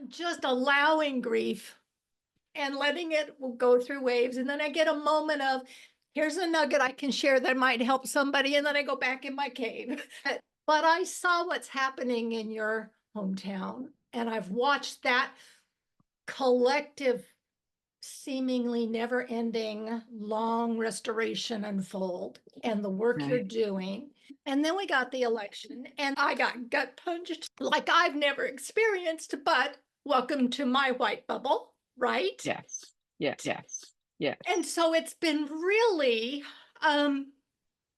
just allowing grief and letting it go through waves. And then I get a moment of, here's a nugget I can share that might help somebody. And then I go back in my cave. But I saw what's happening in your hometown, and I've watched that collective, seemingly never ending, long restoration unfold and the work you're Right. doing. And then we got the election, and I got gut punched like I've never experienced, but welcome to my white bubble, right? Yes. Yes. Yes. And so it's been really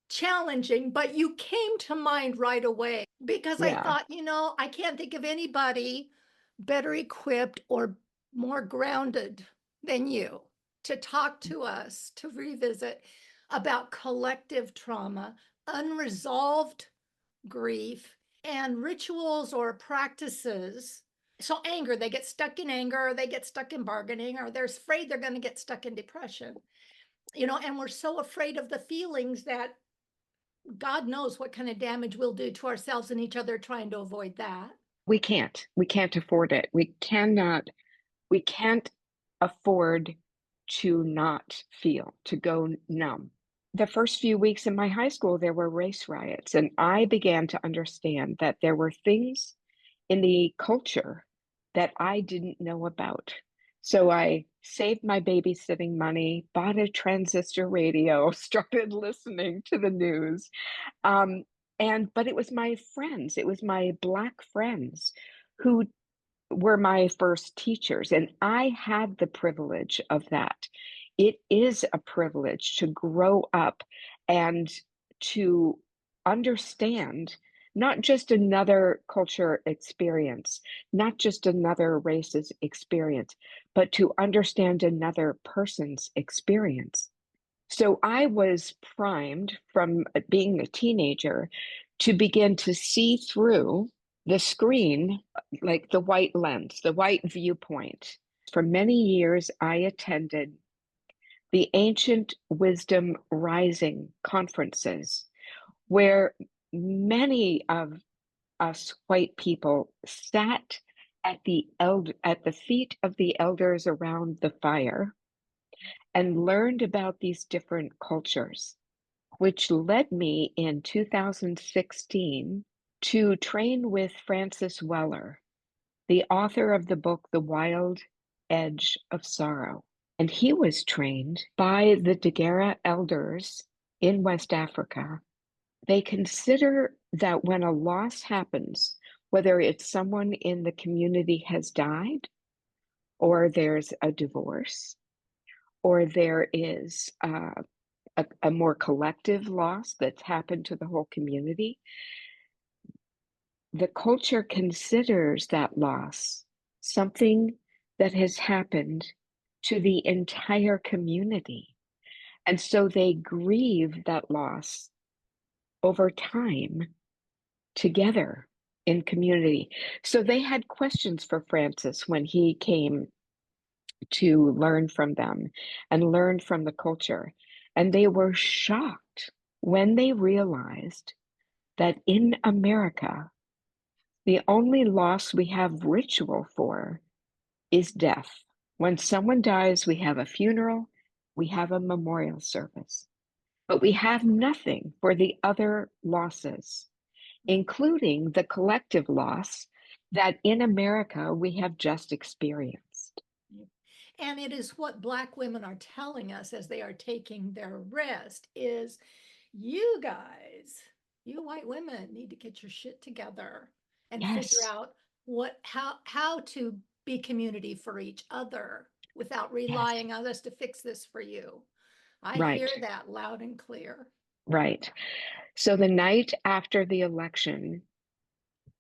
challenging, but you came to mind right away because I Yeah. thought, I can't think of anybody better equipped or more grounded than you to talk to us, to revisit about collective trauma, unresolved grief, and rituals or practices. So, anger, they get stuck in anger, or they get stuck in bargaining, or they're afraid they're going to get stuck in depression, and we're so afraid of the feelings that God knows what kind of damage we'll do to ourselves and each other trying to avoid that. We can't afford it. We can't afford to not feel, to go numb. The first few weeks in my high school, there were race riots, and I began to understand that there were things in the culture that I didn't know about. So I saved my babysitting money, bought a transistor radio, started listening to the news. Um, but it was my friends, it was my Black friends who were my first teachers, and I had the privilege of that. It is a privilege to grow up and to understand not just another culture experience, not just another race's experience, but to understand another person's experience. So I was primed from being a teenager to begin to see through the screen, like the white lens, the white viewpoint. For many years, I attended the Ancient Wisdom Rising conferences, where many of us white people sat at the feet of the elders around the fire and learned about these different cultures, which led me in 2016 to train with Francis Weller, the author of the book, The Wild Edge of Sorrow. And he was trained by the Dagara elders in West Africa. They consider that when a loss happens, whether it's someone in the community has died, or there's a divorce, or there is a more collective loss that's happened to the whole community, the culture considers that loss something that has happened to the entire community. And so they grieve that loss over time together in community. So they had questions for Francis when he came to learn from them and learn from the culture. And they were shocked when they realized that in America, the only loss we have ritual for is death. When someone dies, we have a funeral, we have a memorial service, but we have nothing for the other losses, including the collective loss that in America we have just experienced. And it is what Black women are telling us as they are taking their rest is, you guys, you white women need to get your shit together and figure Yes, out how to be community for each other without yes, relying on us to fix this for you. I hear right, that loud and clear. right. So the night after the election,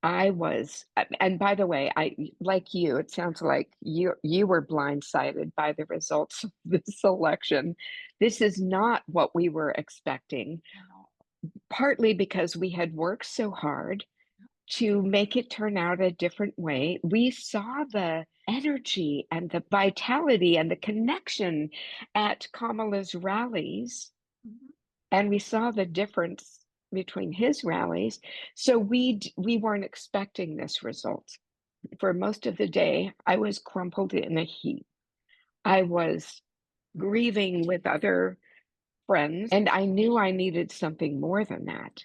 I was, and by the way, I like you, it sounds like you were blindsided by the results of this election. This is not what we were expecting, partly because we had worked so hard to make it turn out a different way. We saw the energy and the vitality and the connection at Kamala's rallies, Mhm. and we saw the difference between his rallies. So we weren't expecting this result. For most of the day, I was crumpled in a heap. I was grieving with other friends, and I knew I needed something more than that.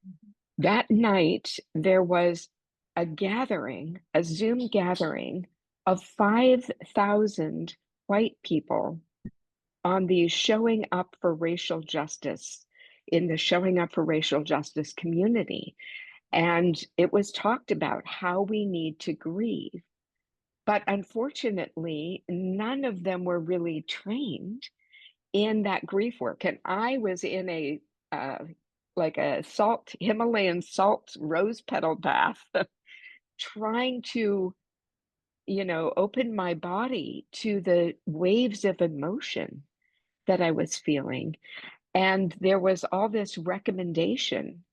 Mhm. That night, there was a gathering, a Zoom gathering of 5,000 white people on the Showing Up for Racial Justice, in the Showing Up for Racial Justice community. And it was talked about how we need to grieve. But unfortunately, none of them were really trained in that grief work. And I was in a like a Himalayan salt rose petal bath, trying to, open my body to the waves of emotion that I was feeling. And there was all this recommendation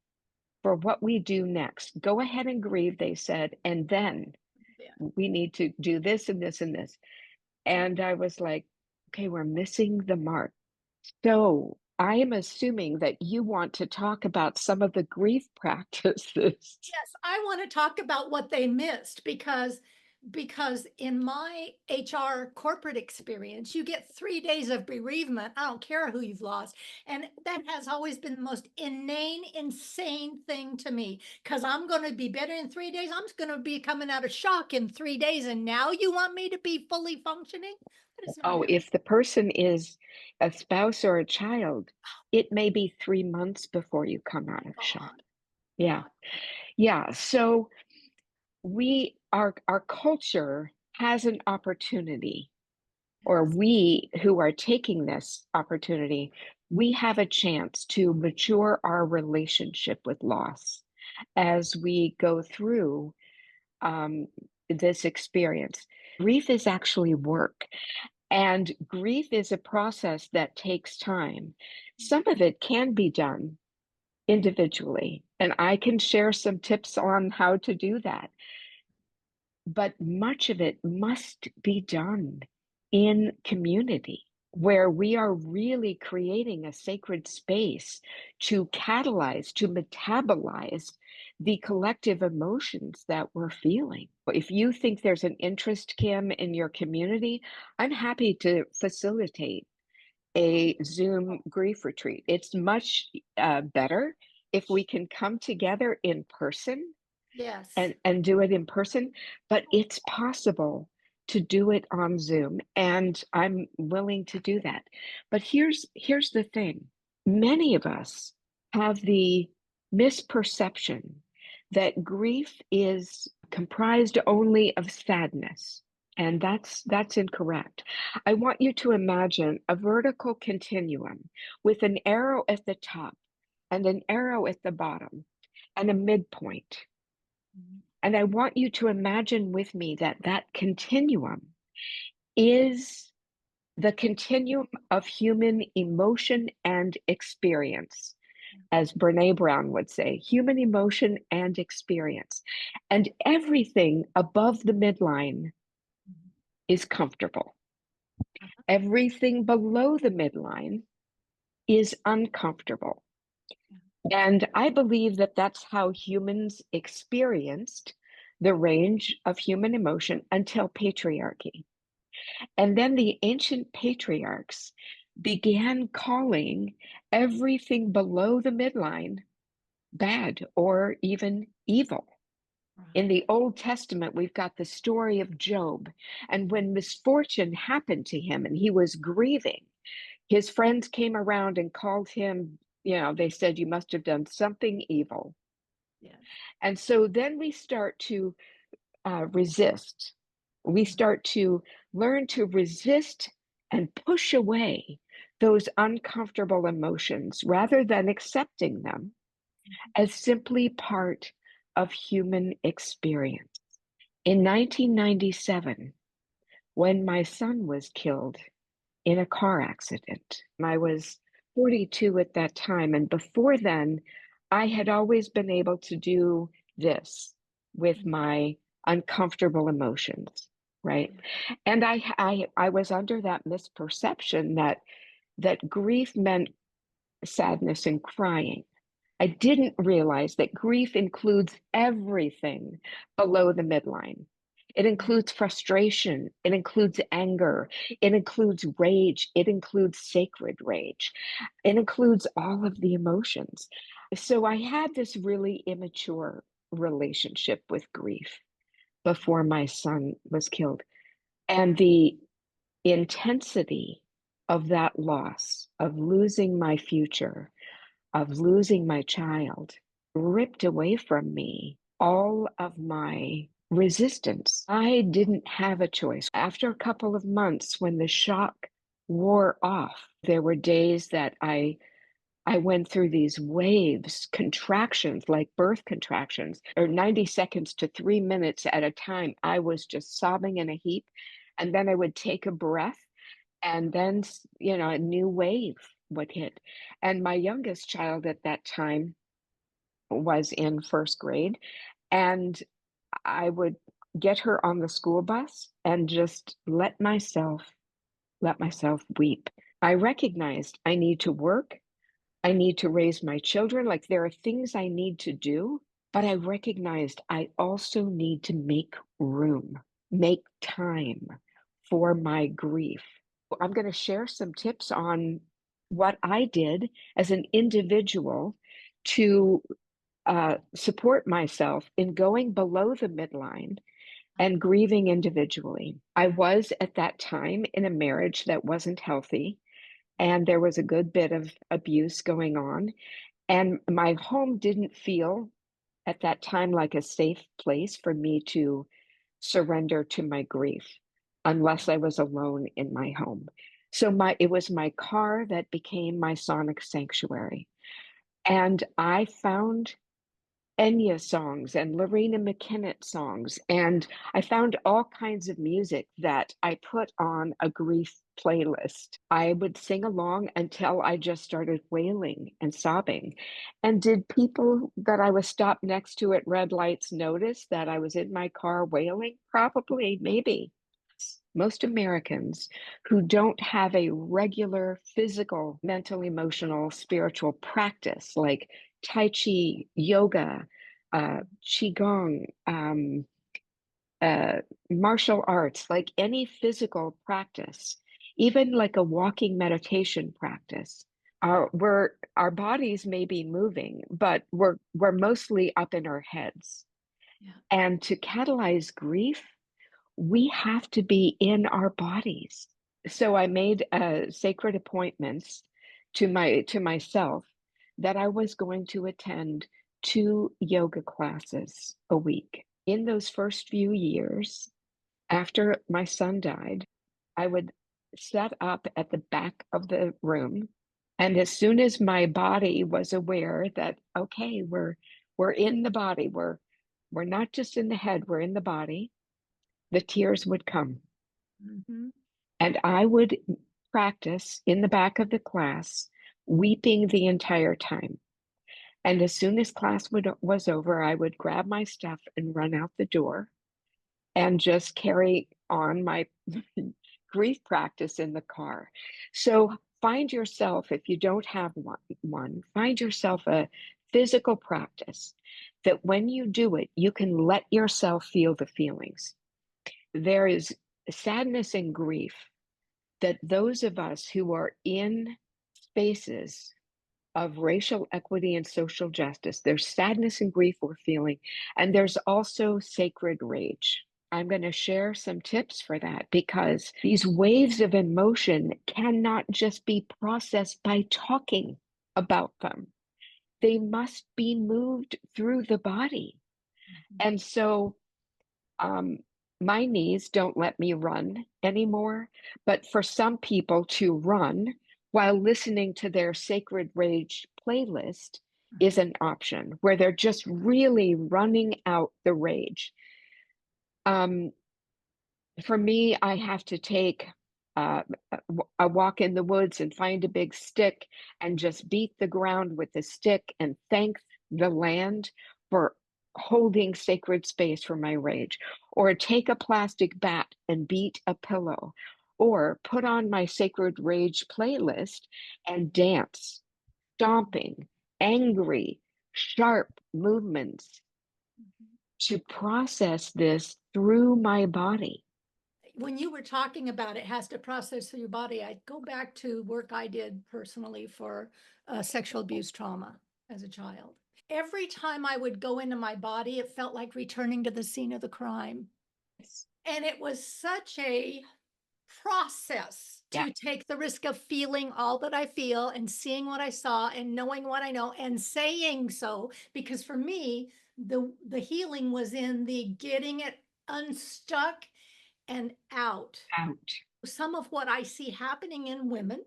for what we do next. Go ahead and grieve, they said, and then Yeah. we need to do this and this and this. And I was like, okay, we're missing the mark. So I am assuming that you want to talk about some of the grief practices. Yes, I want to talk about what they missed because in my HR corporate experience, you get 3 days of bereavement. I don't care who you've lost. And that has always been the most inane, insane thing to me. Because I'm going to be better in 3 days. I'm going to be coming out of shock in 3 days. And now you want me to be fully functioning? That is not Oh, ever. if the person is a spouse or a child, it may be 3 months before you come out of shock. God, Yeah. God. Yeah. So our culture has an opportunity, or Yes. we who are taking this opportunity, we have a chance to mature our relationship with loss as we go through um, this experience. Grief is actually work, and grief is a process that takes time. Some of it can be done individually, and I can share some tips on how to do that. But much of it must be done in community, where we are really creating a sacred space to catalyze, to metabolize the collective emotions that we're feeling. If you think there's an interest, Kim, in your community, I'm happy to facilitate a Zoom grief retreat. It's much better if we can come together in person Yes. and do it in person, but it's possible to do it on Zoom, and I'm willing to do that. But here's the thing. Many of us have the misperception that grief is comprised only of sadness, and that's incorrect. I want you to imagine a vertical continuum with an arrow at the top and an arrow at the bottom and a midpoint. Mhm. And I want you to imagine with me that that continuum is the continuum of human emotion and experience, as Brene Brown would say, human emotion and experience. And everything above the midline Mhm. is comfortable. Uh-huh. Everything below the midline is uncomfortable. Yeah. And I believe that that's how humans experienced the range of human emotion until patriarchy. And then the ancient patriarchs began calling everything below the midline bad or even evil. In Right. the Old Testament, we've got the story of Job. And when misfortune happened to him and he was grieving, his friends came around and called him, they said, you must have done something evil. Yes. And so then we start to resist. We Mhm. start to learn to resist and push away those uncomfortable emotions rather than accepting them as simply part of human experience. In 1997, when my son was killed in a car accident, I was 42 at that time. And before then, I had always been able to do this with Mhm. my uncomfortable emotions, right? Yeah. And I was under that misperception that grief meant sadness and crying. I didn't realize that grief includes everything below the midline. It includes frustration. It includes anger. It includes rage. It includes sacred rage. It includes all of the emotions. So I had this really immature relationship with grief before my son was killed. And the intensity of that loss, of losing my future, of losing my child, ripped away from me all of my resistance. I didn't have a choice. After a couple of months, when the shock wore off, there were days that I went through these waves, contractions, like birth contractions, or 90 seconds to 3 minutes at a time. I was just sobbing in a heap. And then I would take a breath, and then, a new wave would hit. And my youngest child at that time was in first grade. And I would get her on the school bus and just let myself weep. I recognized I need to work. I need to raise my children. Like, there are things I need to do, but I recognized I also need to make room, make time for my grief. I'm going to share some tips on what I did as an individual to support myself in going below the midline and grieving individually. I was at that time in a marriage that wasn't healthy, and there was a good bit of abuse going on. And my home didn't feel at that time like a safe place for me to surrender to my grief unless I was alone in my home. So it was my car that became my sonic sanctuary. And I found Enya songs and Lorena McKinnon songs. And I found all kinds of music that I put on a grief playlist. I would sing along until I just started wailing and sobbing. And did people that I was stopped next to at red lights notice that I was in my car wailing? Probably, maybe. Most Americans who don't have a regular physical, mental, emotional, spiritual practice like Tai Chi, yoga, Qigong, uh, martial arts, like any physical practice, even like a walking meditation practice, our bodies may be moving, but we're mostly up in our heads. Yeah. And to catalyze grief, we have to be in our bodies. So I made sacred appointments to myself that I was going to attend 2 yoga classes a week. In those first few years, after my son died, I would set up at the back of the room. And as soon as my body was aware that, okay, we're in the body, we're not just in the head, we're in the body, the tears would come. Mhm. And I would practice in the back of the class, weeping the entire time. And as soon as was over, I would grab my stuff and run out the door and just carry on my grief practice in the car. So find yourself, if you don't have one, find yourself a physical practice that when you do it, you can let yourself feel the feelings. There is sadness and grief that those of us who are in spaces of racial equity and social justice, there's sadness and grief we're feeling, and there's also sacred rage. I'm going to share some tips for that because these waves of emotion cannot just be processed by talking about them. They must be moved through the body. And so my knees don't let me run anymore, but for some people to run while listening to their Sacred Rage playlist is an option where they're just really running out the rage. For me, I have to take uh, a walk in the woods and find a big stick and just beat the ground with the stick and thank the land for holding sacred space for my rage, or take a plastic bat and beat a pillow, or put on my Sacred Rage playlist and dance, stomping, angry, sharp movements to process this through my body. When you were talking about it has to process through your body, I go back to work I did personally for sexual abuse trauma as a child. Every time I would go into my body, it felt like returning to the scene of the crime. Yes. And it was such a process Yeah. to take the risk of feeling all that I feel and seeing what I saw and knowing what I know and saying so. Because for me, the healing was in the getting it unstuck and out. Out. Some of what I see happening in women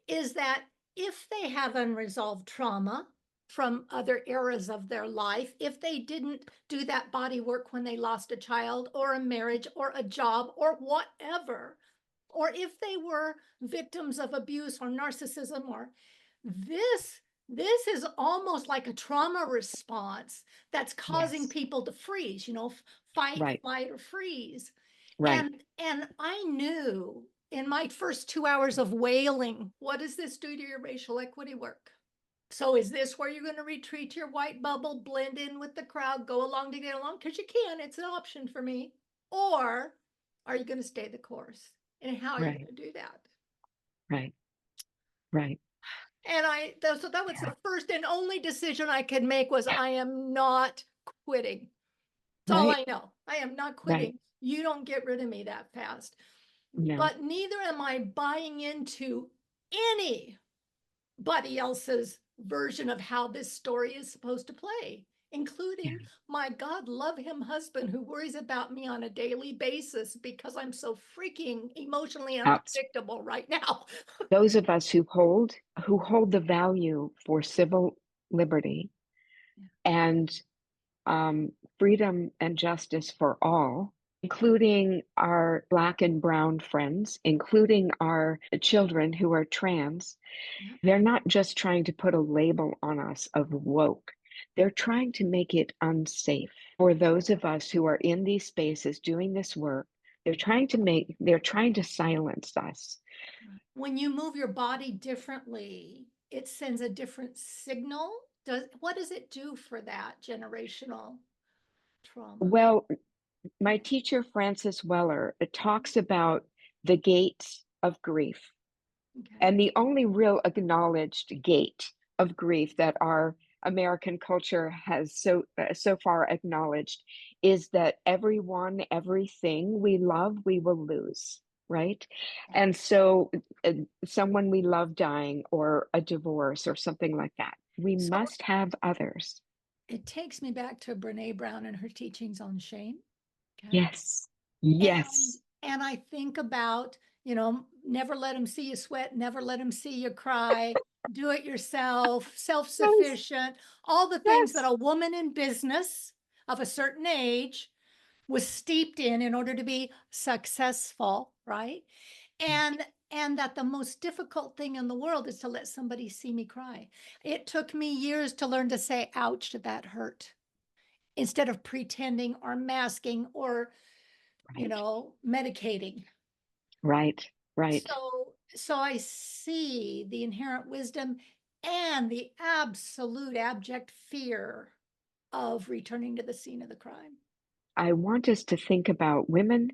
is that if they have unresolved trauma from other eras of their life, if they didn't do that body work when they lost a child or a marriage or a job or whatever, or if they were victims of abuse or narcissism or this this is almost like a trauma response that's causing Yes. people to freeze, fight, Right. flight, or freeze. Right. And I knew in my first 2 hours of wailing, what does this do to your racial equity work? So is this where you're going to retreat to your white bubble, blend in with the crowd, go along to get along? Because you can, it's an option for me. Or are you going to stay the course? And how are you Right. going to do that? Right. Right. And so that was Yeah. the first and only decision I could make was I am not quitting. That's all Right. I know. I am not Right. quitting. You don't get rid of me that fast. No. But neither am I buying into anybody else's version of how this story is supposed to play, Yeah. including my God love him husband who worries about me on a daily basis because I'm so freaking emotionally Abs- unpredictable right now. Those of us who hold the value for civil liberty and freedom and justice for all, including our Black and Brown friends, including our children who are trans. Yeah. They're not just trying to put a label on us of woke. They're trying to make it unsafe for those of us who are in these spaces doing this work. They're trying to silence us. When you move your body differently, it sends a different signal. What does it do for that generational trauma? Well, my teacher, Frances Weller, talks about the gates of grief. Okay. And the only real acknowledged gate of grief that our American culture has so far acknowledged is that everyone, everything we love, we will lose, right? Yeah. And so, someone we love dying, or a divorce, or something like that, we So must have others. it takes me back to Brene Brown and her teachings on shame. Okay. Yes, And yes, and I think about, never let them see you sweat, never let them see you cry, do it yourself, yes, self-sufficient, all the things that yes, a woman in business of a certain age was steeped in order to be successful, right? And that the most difficult thing in the world is to let somebody see me cry. It took me years to learn to say, ouch, that hurt, instead of pretending or masking or, right, medicating. right, right. So I see the inherent wisdom and the absolute abject fear of returning to the scene of the crime. I want us to think about women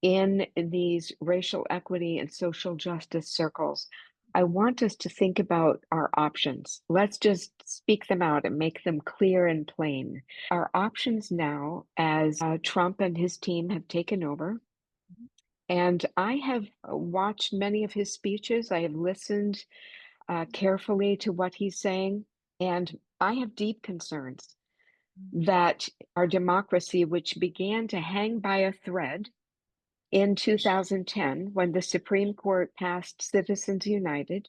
in these racial equity and social justice circles. I want us to think about our options. Let's just speak them out and make them clear and plain. Our options now, as Trump and his team have taken over, and I have watched many of his speeches. I have listened carefully to what he's saying, and I have deep concerns that our democracy, which began to hang by a thread in 2010, when the Supreme Court passed Citizens United,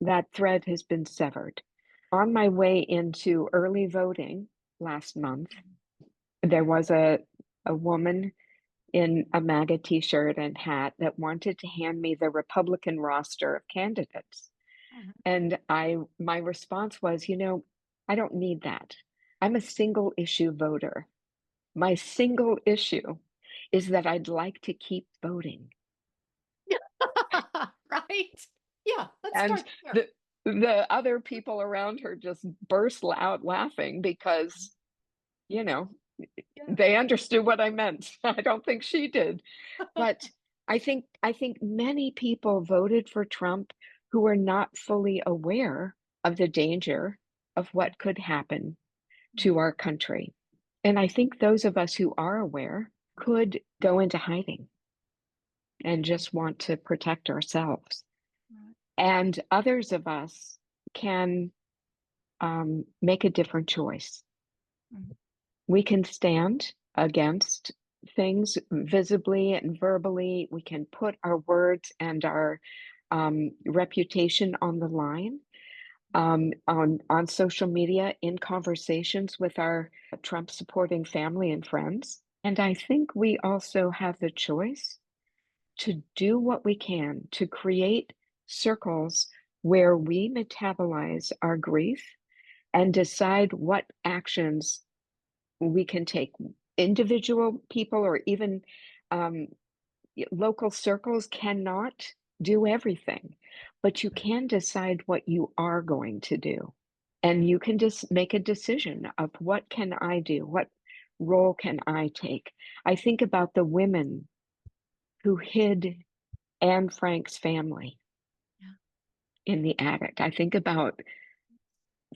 that thread has been severed. On my way into early voting last month, there was a woman in a MAGA t-shirt and hat that wanted to hand me the Republican roster of candidates. Mhm. And my response was, I don't need that. I'm a single issue voter. My single issue is that I'd like to keep voting. Right? Yeah, let's And start there. the other people around her just burst out laughing because, you know, They understood what I meant. I don't think she did. But I think many people voted for Trump who were not fully aware of the danger of what could happen to our country. And I think those of us who are aware could go into hiding and just want to protect ourselves. Right. And others of us can make a different choice. Mhm. We can stand against things visibly and verbally. We can put our words and our reputation on the line on social media in conversations with our Trump supporting family and friends. And I think we also have the choice to do what we can to create circles where we metabolize our grief and decide what actions we can take. Individual people or even um, local circles cannot do everything, but you can decide what you are going to do. And you can just make a decision of what can I do? What role can I take? I think about the women who hid Anne Frank's family Yeah. in the attic. I think about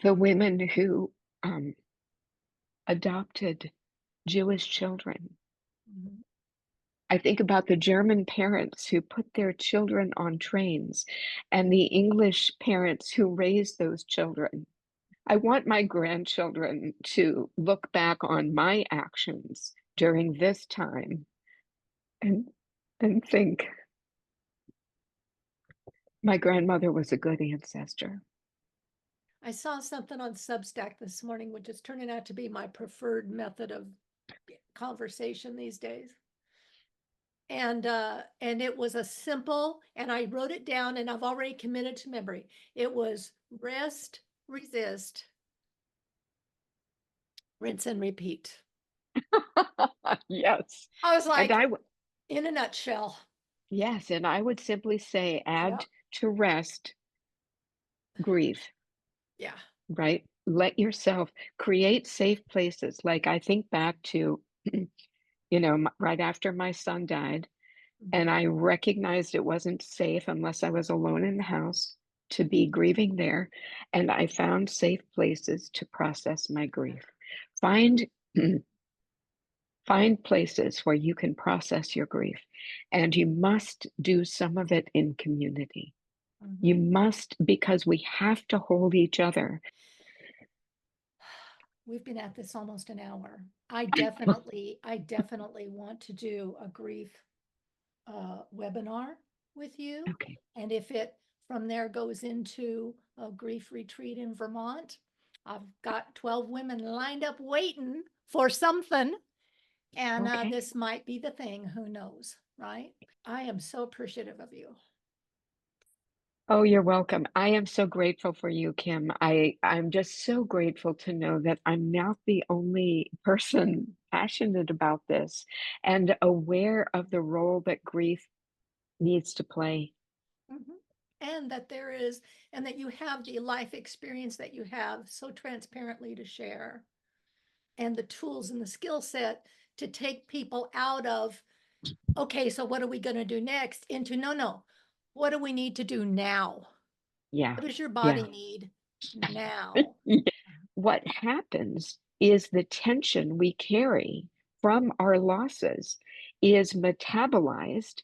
the women who adopted Jewish children. Mhm. I think about the German parents who put their children on trains and the English parents who raised those children. I want my grandchildren to look back on my actions during this time and and think my grandmother was a good ancestor. I saw something on Substack this morning, which is turning out to be my preferred method of conversation these days. And it was a simple, and I wrote it down and I've already committed to memory. It was rest, resist, rinse and repeat. Yes. I was And like, in a nutshell. yes, and I would simply say Yeah. add to rest, grieve. Yeah. Right? Let yourself create safe places. Like I think back to, right after my son died, and Mhm. I recognized it wasn't safe unless I was alone in the house to be grieving there. And I found safe places to process my grief. Find find places where you can process your grief. And you must do some of it in community. You Mhm. must, because we have to hold each other. We've been at this almost an hour. I definitely want to do a grief webinar with you. Okay. And if it from there goes into a grief retreat in Vermont, I've got 12 women lined up waiting for something. And Okay. this might be the thing, who knows, right? I am so appreciative of you. Oh, you're welcome. I am so grateful for you, Kim. I'm just so grateful to know that I'm not the only person passionate about this and aware of the role that grief needs to play. Mhm. And that there is, and that you have the life experience that you have so transparently to share, and the tools and the skill set to take people out of, okay, so what are we going to do next? Into, no, no, what do we need to do now? Yeah. What does your Yeah. body need now? Yeah. What happens is the tension we carry from our losses is metabolized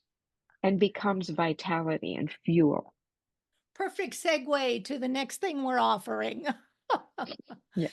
and becomes vitality and fuel. Perfect segue to the next thing we're offering. Yeah.